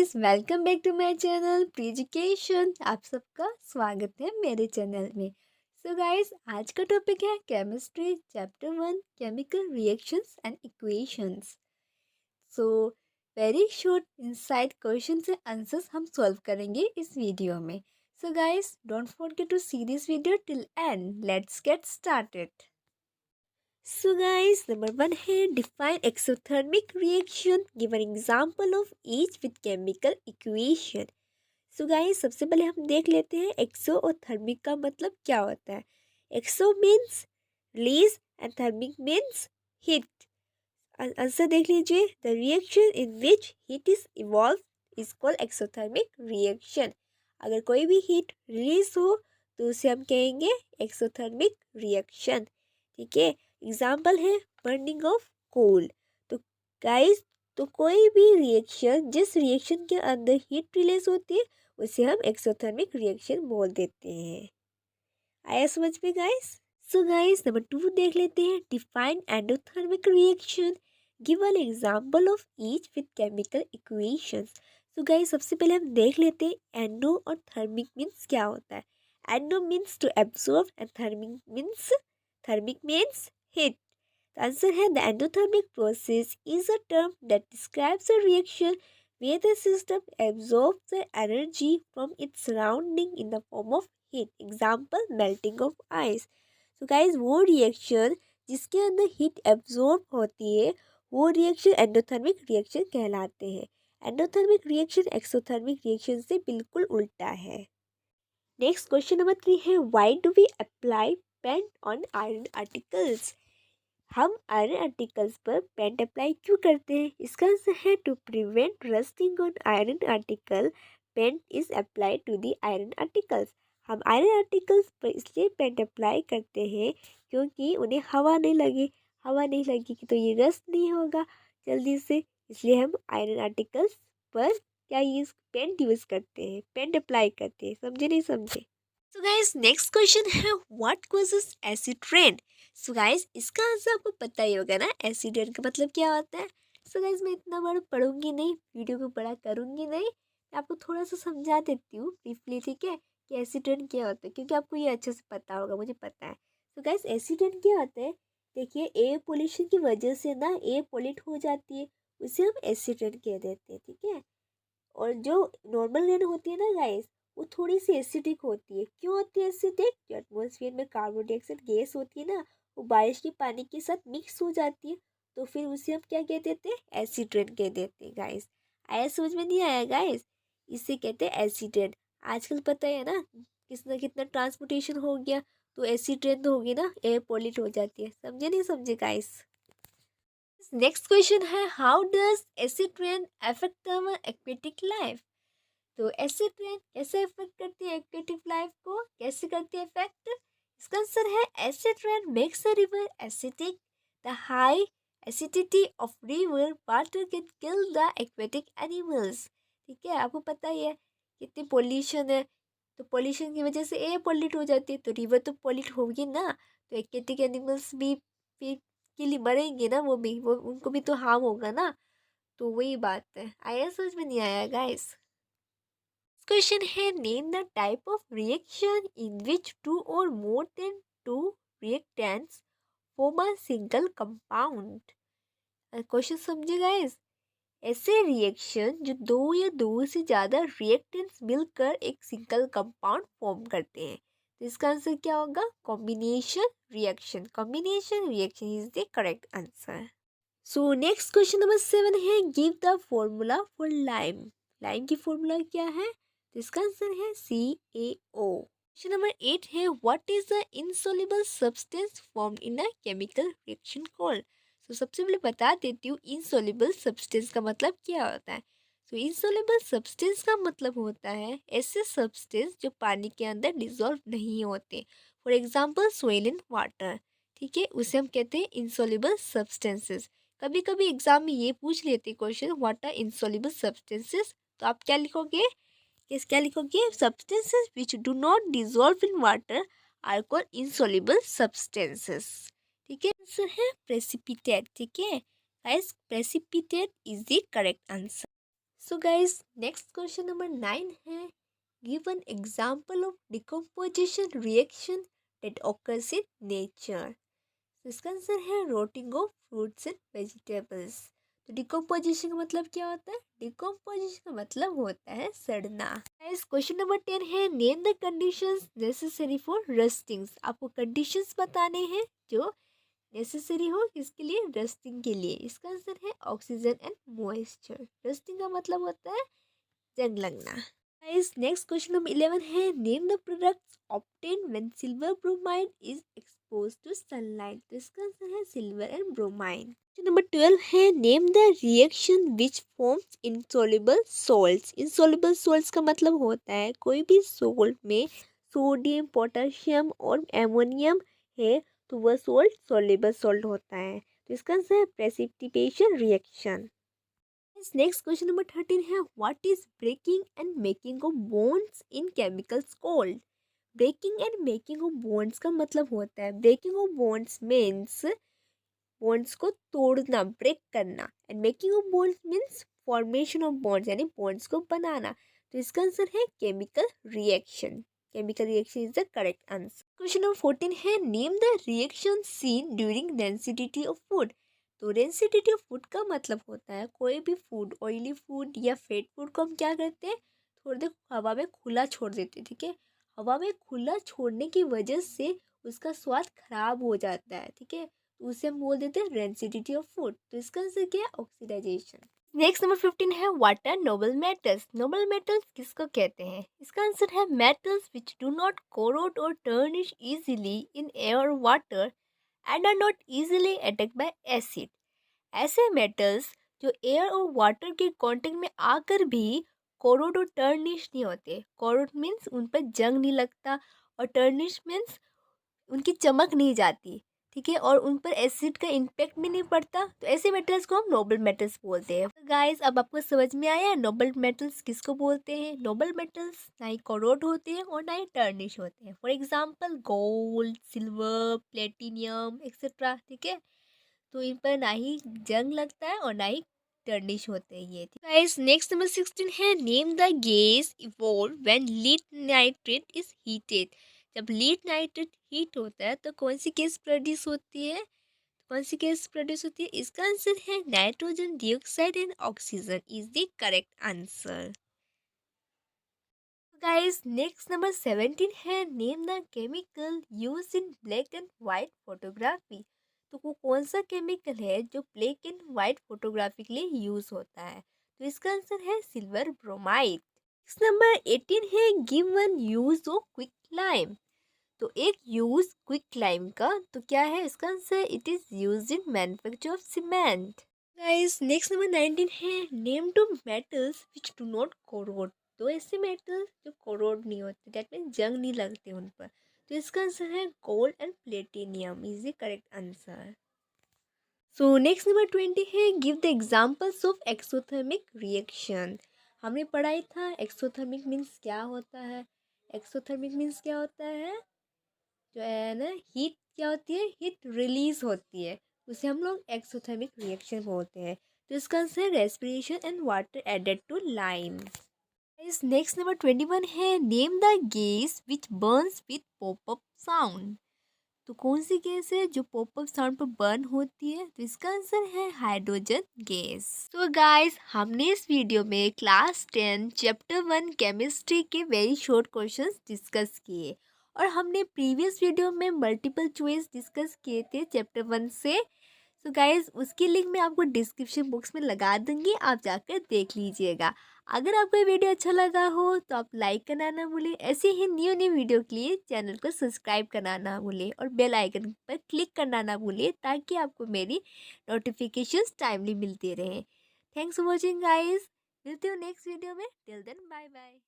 Guys, welcome back to my channel pre education. आप सबका स्वागत है मेरे चैनल में। सो गाइस, आज का टॉपिक है chemistry chapter 1 chemical reactions and equations. So very short inside questions and answers हम सॉल्व करेंगे इस वीडियो में। So guys, don't forget to see this video till end. Let's get started. So guys, number 1 है define exothermic reaction. Give an example of each with chemical equation. So guys, सबसे पहले हम देख लेते हैं एक्सो और थर्मिक का मतलब क्या होता है। Exo means release and thermic means heat. Answer देख लीजिए। The reaction in which heat is evolve is called exothermic reaction. अगर कोई भी हीट रिलीज हो तो उसे हम कहेंगे एक्सोथर्मिक रिएक्शन। ठीक है, एग्जाम्पल है बर्निंग ऑफ कोल। तो गाइस, तो कोई भी रिएक्शन जिस रिएक्शन के अंदर हीट रिलीज होती है उसे हम एक्सोथर्मिक रिएक्शन बोल देते हैं। आया समझ में गाइस? सो गाइस, नंबर 2 देख लेते हैं define endothermic reaction. Give an example of each with chemical equations. So guys, सबसे पहले हम देख लेते हैं एंडो और थर्मिक मीन्स क्या होता है। Endo means to absorb and thermic means heat. The answer है the endothermic process is a term that describes a reaction where the system absorbs the energy from its surrounding in the form of heat. Example, melting of ice. So guys, वो reaction जिसके अंदर heat absorb होती है वो reaction endothermic reaction कहलाते हैं। Endothermic reaction exothermic reaction से बिल्कुल उल्टा है। नेक्स्ट क्वेश्चन नंबर 3 है why do we apply paint on iron articles. हम आयरन आर्टिकल्स पर पेंट अप्लाई क्यों करते हैं? इसका आंसर है to prevent rusting on iron article. Paint is apply to the iron articles. हम आयरन आर्टिकल्स पर इसलिए पेंट अप्लाई करते हैं क्योंकि उन्हें हवा नहीं लगे। हवा नहीं लगेगी तो ये रस्ट नहीं होगा जल्दी से, इसलिए हम आयरन आर्टिकल्स पर क्या यूज पेंट यूज करते हैं, पेंट अप्लाई करते हैं। समझे नहीं समझे? सो गाइस, नेक्स्ट क्वेश्चन है what causes acid rain. So guys, इसका आंसर आपको पता ही होगा ना, एसिड रेन का मतलब क्या होता है। सो गाइस, मैं इतना बड़ा पढ़ूंगी नहीं, वीडियो को बड़ा करूंगी नहीं, मैं आपको थोड़ा सा समझा देती हूँ ब्रीफली, ठीक है, कि एसिड रेन क्या होता है, क्योंकि आपको ये अच्छे से पता होगा, मुझे पता है। तो गाइस, एसिड रेन क्या होता है, देखिए एयर पोल्यूशन की वजह से ना एयर पोल्यूट हो जाती है, उसे हम एसिड रेन कह देते हैं। ठीक है, और जो नॉर्मल रेन होती है ना गाइस, वो थोड़ी सी एसिडिक होती है। क्यों होती है एसिडिक? जो एटमॉस्फेयर में कार्बन डाइऑक्साइड गैस होती है ना, वो बारिश के पानी के साथ मिक्स हो जाती है, तो फिर उसे हम क्या कह देते हैं? एसिड रेन कह देते हैं गाइस। आया समझ में नहीं आया गाइस? इसे कहते हैं एसिड रेन। आजकल पता है ना कितना कितना ट्रांसपोर्टेशन हो गया, तो एसिड रेन तो होगी ना, एयर पॉल्यूट हो जाती है। समझे नहीं समझे गाइस? नेक्स्ट क्वेश्चन है how does acid rain affect our aquatic life. तो एसिड रेन कैसे इफेक्ट करती है एक्वेटिक लाइफ को, कैसे करती है इफेक्ट? इसका आंसर है acid rain makes a river acidic. The high acidity of river water can kill the aquatic animals. ठीक है, आपको पता ही है कितनी पोल्यूशन है, तो पोल्यूशन की वजह से एयर पॉल्यूट हो जाती है, तो रिवर तो पॉल्यूट होगी ना, तो एक्वेटिक एनिमल्स भी फिर के लिए मरेंगे ना, वो उनको भी तो हार्म होगा ना। तो वही बात है। आया समझ में नहीं आया गाइस? क्वेश्चन है name the type of reaction in which two or more than two reactants form a single compound. Question समझे गाइस? ऐसे रिएक्शन जो दो या दो से ज़्यादा रिएक्टेंट्स मिलकर एक सिंगल कंपाउंड फॉर्म करते हैं, तो इसका आंसर क्या होगा? Combination reaction. Combination reaction is the correct answer. So next question number 7 है give the formula for lime. Lime की फॉर्मूला क्या है? तो इसका आंसर है CaO। क्वेश्चन नंबर 8 है what is the insoluble substance formed in a chemical reaction called. तो सबसे पहले बता देती हूँ इनसॉल्युबल सब्सटेंस का मतलब क्या होता है। तो इनसॉल्युबल सब्सटेंस का मतलब होता है ऐसे सब्सटेंस जो पानी के अंदर डिसॉल्व नहीं होते। For example soil in water. ठीक है, उसे हम कहते हैं इनसॉल्युबल सब्सटेंसेस। कभी कभी एग्जाम में ये पूछ लेते question what are insoluble substances, तो आप क्या लिखोगे? क्या लिखोगे? Substances which do not dissolve in water are called insoluble substances. ठीक है, आंसर है प्रेसिपिटेट। ठीक है guys, precipitate is the correct answer. So guys next question number 9 है, give an example of decomposition reaction that occurs in nature। तो इसका answer है rotting of fruits and vegetables. तो डिकम्पोजिशन का मतलब क्या होता है? डिकम्पोजिशन का मतलब होता है सड़ना। इस क्वेश्चन नंबर 10 है, name the conditions necessary for rustings. आपको कंडीशंस बताने हैं जो नेसेसरी हो किसके लिए? रस्टिंग के लिए। इसका आंसर है ऑक्सीजन एंड मॉइस्चर। रस्टिंग का मतलब होता है जंग लगना। गाइस नेक्स्ट क्वेश्चन नंबर 11 है, name the products obtain when silver bromide is exposed to sunlight. तो इसका आंसर है silver and bromide. Question number 12 है, name the reaction which forms insoluble salts. Insoluble salts का मतलब होता है कोई भी सॉल्ट में सोडियम, पोटेशियम और एमोनियम है तो वह सॉल्ट सॉल्युबल सॉल्ट होता है। तो इसका आंसर है precipitation reaction. Next question number 13 है, what is breaking and making of bonds in chemicals called. Breaking and making of bonds का मतलब होता है, breaking of bonds means bonds को तोड़ना, ब्रेक करना, and making of bonds means formation of bonds यानी bonds को बनाना। तो इसका आंसर है chemical reaction. Chemical reaction is the correct answer. Question number 14 है, name the reaction scene during density of food. तो डेंसिटी ऑफ फूड का मतलब होता है कोई भी फूड, ऑयली फूड या फेट फूड को हम क्या करते हैं, थोड़ी देर हवा में खुला छोड़ देते हैं। ठीक है, हवा में खुला छोड़ने की वजह से उसका स्वाद खराब हो जाता है। ठीक है, तो उसे हम बोल देते हैं डेंसिटी ऑफ फूड। तो इसका आंसर क्या है? ऑक्सीडाइजेशन। नेक्स्ट नंबर 15 है, what are noble metals. Noble metals किसको कहते हैं? इसका आंसर है metals which do not corrode और टर्निश इजीली इन एयर और water and are not easily attack by acid. ऐसे मेटल्स जो एयर और वाटर के कांटेक्ट में आकर भी कोरोड और टर्निश नहीं होते। कोरोड मीन्स उन पर जंग नहीं लगता और टर्निश मीन्स उनकी चमक नहीं जाती। ठीक है, और उन पर एसिड का इम्पैक्ट भी नहीं पड़ता। तो ऐसे मेटल्स को हम नोबल मेटल्स बोलते हैं। तो गाइस अब आपको समझ में आया नोबल मेटल्स किसको बोलते हैं। नोबल मेटल्स ना ही कोरोड होते हैं और ना ही टर्निश होते हैं। For example gold, silver, platinum etcetera. ठीक है, तो इन पर ना ही जंग लगता है और ना ही टर्निश होते हैं ये। गाइस नेक्स्ट नंबर 16 है, name the gas evolve when lead nitrate is heated. जब लीड नाइट्रेट हीट होता है तो कौन सी गैस प्रोड्यूस होती है? कौन सी गैस प्रोड्यूस होती है? इसका आंसर है nitrogen dioxide and oxygen is the correct answer. Guys next number 17 है, name the chemical use in black and white photography. तो वो कौन सा केमिकल है जो ब्लैक एंड व्हाइट फोटोग्राफी के लिए यूज होता है? तो इसका आंसर है सिल्वर ब्रोमाइड। नेक्स्ट नंबर 18 है, give one use of quick lime. तो एक यूज क्विक लाइम का तो क्या है इसका answer? It is use in manufacture of cement. Guys next number 19 है, name two metals which do not corrode. तो ऐसे मेटल्स जो कोरोड नहीं होते, दैट मीन जंग नहीं लगते उन पर। तो इसका आंसर है gold and platinum is the correct answer. So next number 20 है, give the examples of exothermic reaction. हमने पढ़ाई था एक्सोथर्मिक मीन्स क्या होता है। एक्सोथर्मिक मीन्स क्या होता है, जो है ना हीट क्या होती है, हीट रिलीज होती है, उसे हम लोग एक्सोथर्मिक रिएक्शन बोलते हैं। तो इसका आंसर है respiration and water added to lime. इस नेक्स्ट नंबर 21 है, name the gas which burns with pop up sound. तो कौन सी गैस है जो पॉपअप साउंड पर बर्न होती है? तो इसका आंसर है हाइड्रोजन गैस। तो गाइस हमने इस वीडियो में क्लास 10 चैप्टर 1 केमिस्ट्री के वेरी शॉर्ट क्वेश्चंस डिस्कस किए और हमने प्रीवियस वीडियो में मल्टीपल चॉइस डिस्कस किए थे चैप्टर 1 से। तो गाइज उसकी लिंक मैं आपको डिस्क्रिप्शन बॉक्स में लगा दूंगी, आप जाकर देख लीजिएगा। अगर आपको ये वीडियो अच्छा लगा हो तो आप लाइक करना ना भूलें। ऐसे ही न्यू न्यू वीडियो के लिए चैनल को सब्सक्राइब करना ना भूलें और बेल आइकन पर क्लिक करना ना भूलें ताकि आपको मेरी नोटिफिकेशंस टाइमली मिलती रहें। थैंक्स फॉर वॉचिंग गाइज, मिलती हूँ नेक्स्ट वीडियो में। Till then bye bye.